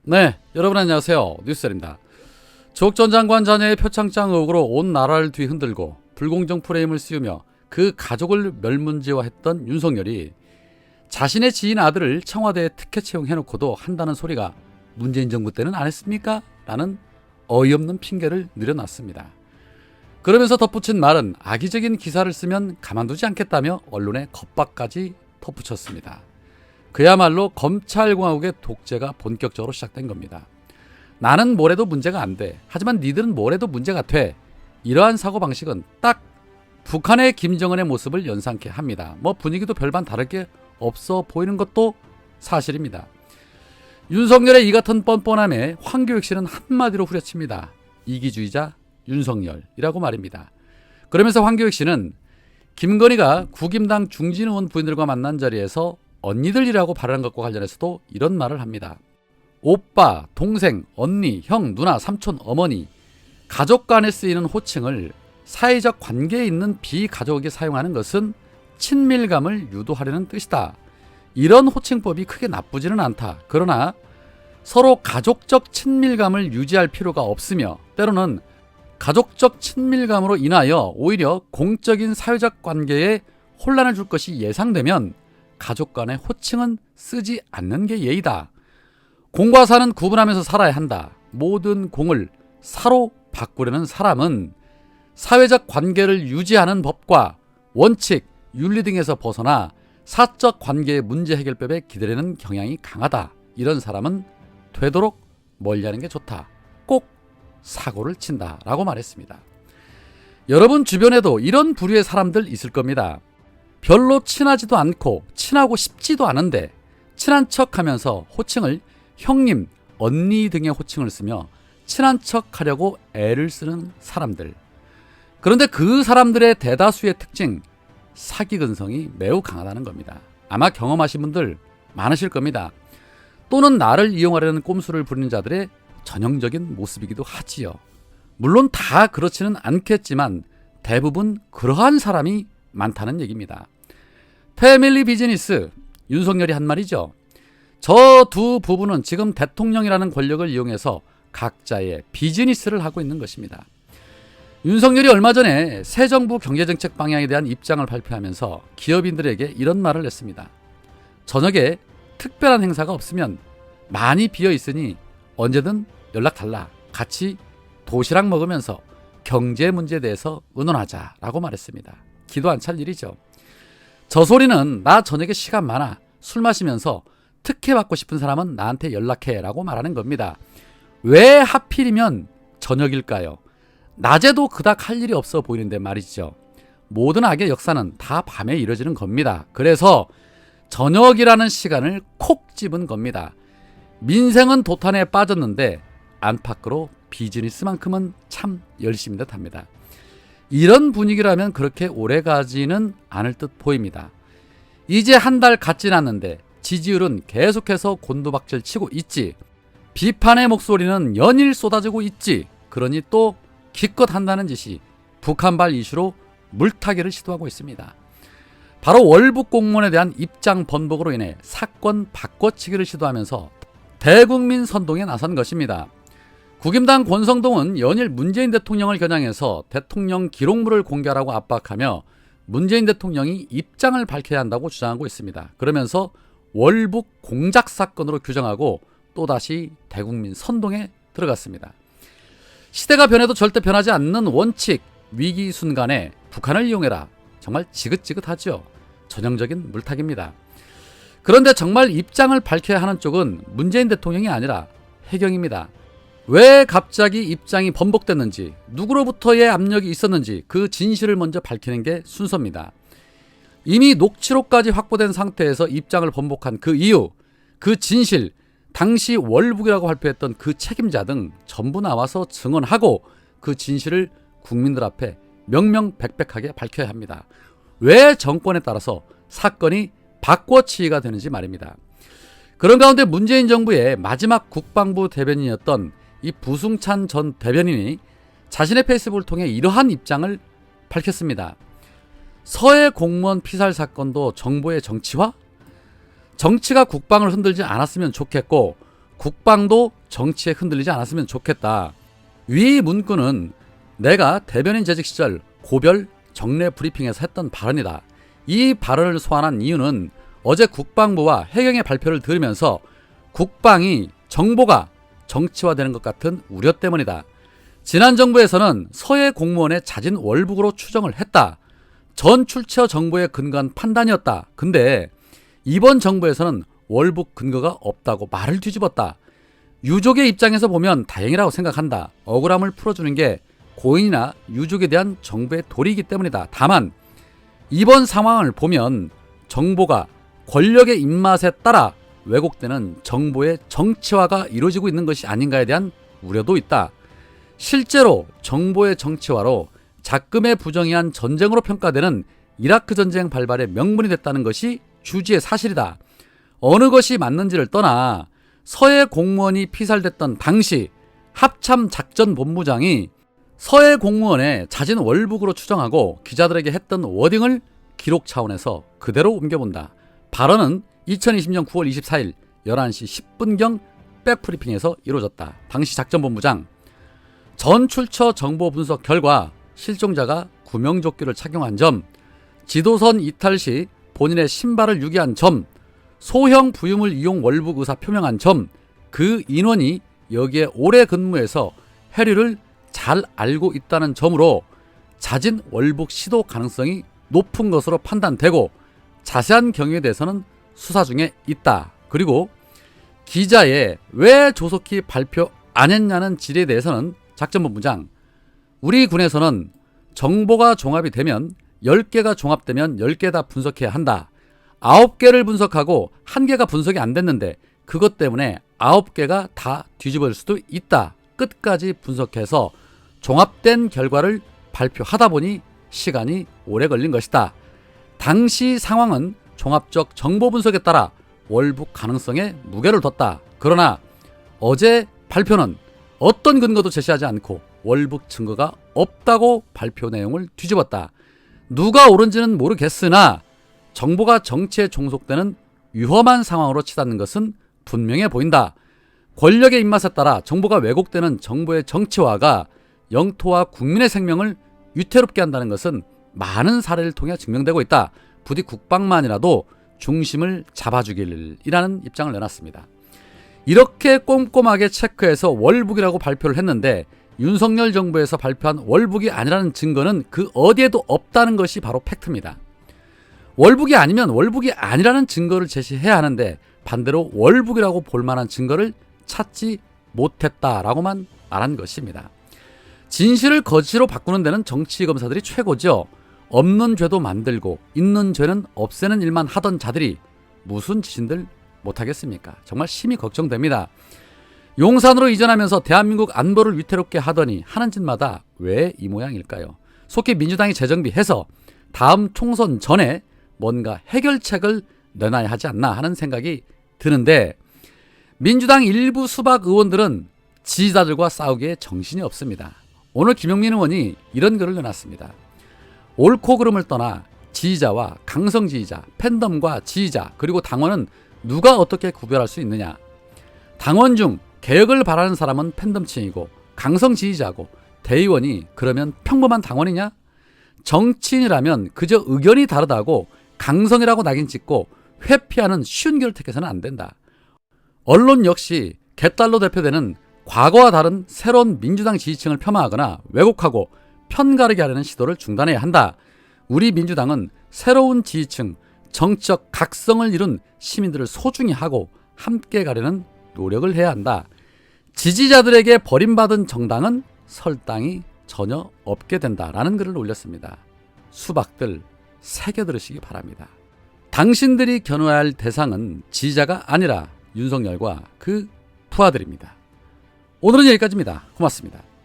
네, 여러분 안녕하세요. 뉴스입니다. 조국 전 장관 자녀의 표창장 의혹으로 온 나라를 뒤흔들고 불공정 프레임을 씌우며 그 가족을 멸문지화했던 윤석열이 자신의 지인 아들을 청와대에 특혜 채용해놓고도 한다는 소리가 문재인 정부 때는 안 했습니까? 라는 어이없는 핑계를 늘여놨습니다. 그러면서 덧붙인 말은 악의적인 기사를 쓰면 가만두지 않겠다며 언론에 겁박까지 덧붙였습니다. 그야말로 검찰공화국의 독재가 본격적으로 시작된 겁니다. 나는 뭐래도 문제가 안 돼. 하지만 니들은 뭐래도 문제가 돼. 이러한 사고방식은 딱 북한의 김정은의 모습을 연상케 합니다. 분위기도 별반 다를 게 없어 보이는 것도 사실입니다. 윤석열의 이 같은 뻔뻔함에 황교익 씨는 한마디로 후려칩니다. 이기주의자 윤석열이라고 말입니다. 그러면서 황교익 씨는 김건희가 국임당 중진 의원 부인들과 만난 자리에서 언니들이라고 발언한 것과 관련해서도 이런 말을 합니다. 오빠, 동생, 언니, 형, 누나, 삼촌, 어머니, 가족 간에 쓰이는 호칭을 사회적 관계에 있는 비가족에게 사용하는 것은 친밀감을 유도하려는 뜻이다. 이런 호칭법이 크게 나쁘지는 않다. 그러나 서로 가족적 친밀감을 유지할 필요가 없으며 때로는 가족적 친밀감으로 인하여 오히려 공적인 사회적 관계에 혼란을 줄 것이 예상되면 가족 간의 호칭은 쓰지 않는 게 예의다. 공과 사는 구분하면서 살아야 한다. 모든 공을 사로 바꾸려는 사람은 사회적 관계를 유지하는 법과 원칙, 윤리 등에서 벗어나 사적 관계의 문제 해결법에 기대려는 경향이 강하다. 이런 사람은 되도록 멀리하는 게 좋다. 꼭 사고를 친다. 라고 말했습니다. 여러분 주변에도 이런 부류의 사람들 있을 겁니다. 별로 친하지도 않고 친하고 싶지도 않은데 친한 척하면서 호칭을 형님, 언니 등의 호칭을 쓰며 친한 척하려고 애를 쓰는 사람들. 그런데 그 사람들의 대다수의 특징, 사기 근성이 매우 강하다는 겁니다. 아마 경험하신 분들 많으실 겁니다. 또는 나를 이용하려는 꼼수를 부리는 자들의 전형적인 모습이기도 하지요. 물론 다 그렇지는 않겠지만 대부분 그러한 사람이 많다는 얘기입니다. 패밀리 비즈니스, 윤석열이 한 말이죠. 저 두 부부는 지금 대통령이라는 권력을 이용해서 각자의 비즈니스를 하고 있는 것입니다. 윤석열이 얼마 전에 새 정부 경제정책 방향에 대한 입장을 발표하면서 기업인들에게 이런 말을 했습니다. 저녁에 특별한 행사가 없으면 많이 비어 있으니 언제든 연락 달라. 같이 도시락 먹으면서 경제 문제에 대해서 의논하자라고 말했습니다. 기도 안 찰 일이죠. 저 소리는 나 저녁에 시간 많아. 술 마시면서 특혜 받고 싶은 사람은 나한테 연락해 라고 말하는 겁니다. 왜 하필이면 저녁일까요? 낮에도 그닥 할 일이 없어 보이는데 말이죠. 모든 악의 역사는 다 밤에 이뤄지는 겁니다. 그래서 저녁이라는 시간을 콕 집은 겁니다. 민생은 도탄에 빠졌는데 안팎으로 비즈니스만큼은 참 열심히 듯합니다. 이런 분위기라면 그렇게 오래 가지는 않을 듯 보입니다. 이제 한 달 갓 지났는데 지지율은 계속해서 곤두박질 치고 있지. 비판의 목소리는 연일 쏟아지고 있지. 그러니 또 기껏 한다는 짓이 북한발 이슈로 물타기를 시도하고 있습니다. 바로 월북 공무원에 대한 입장 번복으로 인해 사건 바꿔치기를 시도하면서 대국민 선동에 나선 것입니다. 국임당 권성동은 연일 문재인 대통령을 겨냥해서 대통령 기록물을 공개하라고 압박하며 문재인 대통령이 입장을 밝혀야 한다고 주장하고 있습니다. 그러면서 월북 공작 사건으로 규정하고 또다시 대국민 선동에 들어갔습니다. 시대가 변해도 절대 변하지 않는 원칙, 위기 순간에 북한을 이용해라. 정말 지긋지긋하죠. 전형적인 물타기입니다. 그런데 정말 입장을 밝혀야 하는 쪽은 문재인 대통령이 아니라 해경입니다. 왜 갑자기 입장이 번복됐는지, 누구로부터의 압력이 있었는지 그 진실을 먼저 밝히는 게 순서입니다. 이미 녹취록까지 확보된 상태에서 입장을 번복한 그 이유, 그 진실, 당시 월북이라고 발표했던 그 책임자 등 전부 나와서 증언하고 그 진실을 국민들 앞에 명명백백하게 밝혀야 합니다. 왜 정권에 따라서 사건이 바꿔치기가 되는지 말입니다. 그런 가운데 문재인 정부의 마지막 국방부 대변인이었던 이 부승찬 전 대변인이 자신의 페이스북을 통해 이러한 입장을 밝혔습니다. 서해 공무원 피살 사건도 정보의 정치화? 정치가 국방을 흔들지 않았으면 좋겠고 국방도 정치에 흔들리지 않았으면 좋겠다. 위 문구는 내가 대변인 재직 시절 고별 정례 브리핑에서 했던 발언이다. 이 발언을 소환한 이유는 어제 국방부와 해경의 발표를 들으면서 국방이 정보가 정치화되는 것 같은 우려 때문이다. 지난 정부에서는 서해 공무원의 자진 월북으로 추정을 했다. 전 출처 정보에 근거한 판단이었다. 근데 이번 정부에서는 월북 근거가 없다고 말을 뒤집었다. 유족의 입장에서 보면 다행이라고 생각한다. 억울함을 풀어주는 게 고인이나 유족에 대한 정부의 도리이기 때문이다. 다만 이번 상황을 보면 정보가 권력의 입맛에 따라 왜곡되는 정보의 정치화가 이루어지고 있는 것이 아닌가에 대한 우려도 있다. 실제로 정보의 정치화로 작금에 부정의한 전쟁으로 평가되는 이라크 전쟁 발발의 명분이 됐다는 것이 주지의 사실이다. 어느 것이 맞는지를 떠나 서해 공무원이 피살됐던 당시 합참작전본부장이 서해 공무원의 자진 월북으로 추정하고 기자들에게 했던 워딩을 기록 차원에서 그대로 옮겨본다. 발언은 2020년 9월 24일 11시 10분경 백브리핑에서 이루어졌다. 당시 작전본부장 전 출처 정보 분석 결과 실종자가 구명조끼를 착용한 점, 지도선 이탈 시 본인의 신발을 유기한 점, 소형 부유물 이용 월북 의사 표명한 점, 그 인원이 여기에 오래 근무해서 해류를 잘 알고 있다는 점으로 자진 월북 시도 가능성이 높은 것으로 판단되고 자세한 경위에 대해서는 수사 중에 있다. 그리고 기자의 왜 조속히 발표 안 했냐는 질의에 대해서는 작전본부장, 우리 군에서는 정보가 종합이 되면 10개가 종합되면 10개 다 분석해야 한다. 9개를 분석하고 1개가 분석이 안 됐는데 그것 때문에 9개가 다 뒤집어질 수도 있다. 끝까지 분석해서 종합된 결과를 발표하다 보니 시간이 오래 걸린 것이다. 당시 상황은 종합적 정보 분석에 따라 월북 가능성에 무게를 뒀다. 그러나 어제 발표는 어떤 근거도 제시하지 않고 월북 증거가 없다고 발표 내용을 뒤집었다. 누가 옳은지는 모르겠으나 정보가 정치에 종속되는 위험한 상황으로 치닫는 것은 분명해 보인다. 권력의 입맛에 따라 정보가 왜곡되는 정보의 정치화가 영토와 국민의 생명을 위태롭게 한다는 것은 많은 사례를 통해 증명되고 있다. 부디 국방만이라도 중심을 잡아주길이라는 입장을 내놨습니다. 이렇게 꼼꼼하게 체크해서 월북이라고 발표를 했는데 윤석열 정부에서 발표한 월북이 아니라는 증거는 그 어디에도 없다는 것이 바로 팩트입니다. 월북이 아니면 월북이 아니라는 증거를 제시해야 하는데 반대로 월북이라고 볼 만한 증거를 찾지 못했다라고만 말한 것입니다. 진실을 거짓으로 바꾸는 데는 정치 검사들이 최고죠. 없는 죄도 만들고 있는 죄는 없애는 일만 하던 자들이 무슨 짓인들 못하겠습니까? 정말 심히 걱정됩니다. 용산으로 이전하면서 대한민국 안보를 위태롭게 하더니 하는 짓마다 왜 이 모양일까요? 속히 민주당이 재정비해서 다음 총선 전에 뭔가 해결책을 내놔야 하지 않나 하는 생각이 드는데 민주당 일부 수박 의원들은 지지자들과 싸우기에 정신이 없습니다. 오늘 김용민 의원이 이런 글을 내놨습니다. 옳고 그름을 떠나 지지자와 강성 지지자, 팬덤과 지지자, 그리고 당원은 누가 어떻게 구별할 수 있느냐. 당원 중 개혁을 바라는 사람은 팬덤층이고 강성 지지자고 대의원이 그러면 평범한 당원이냐? 정치인이라면 그저 의견이 다르다고 강성이라고 낙인 찍고 회피하는 쉬운 길을 택해서는 안 된다. 언론 역시 개딸로 대표되는 과거와 다른 새로운 민주당 지지층을 폄하하거나 왜곡하고 편가르게 하려는 시도를 중단해야 한다. 우리 민주당은 새로운 지지층, 정치적 각성을 이룬 시민들을 소중히 하고 함께 가려는 노력을 해야 한다. 지지자들에게 버림받은 정당은 설당이 전혀 없게 된다라는 글을 올렸습니다. 수박들 새겨 들으시기 바랍니다. 당신들이 겨누어야 할 대상은 지지자가 아니라 윤석열과 그 부하들입니다. 오늘은 여기까지입니다. 고맙습니다.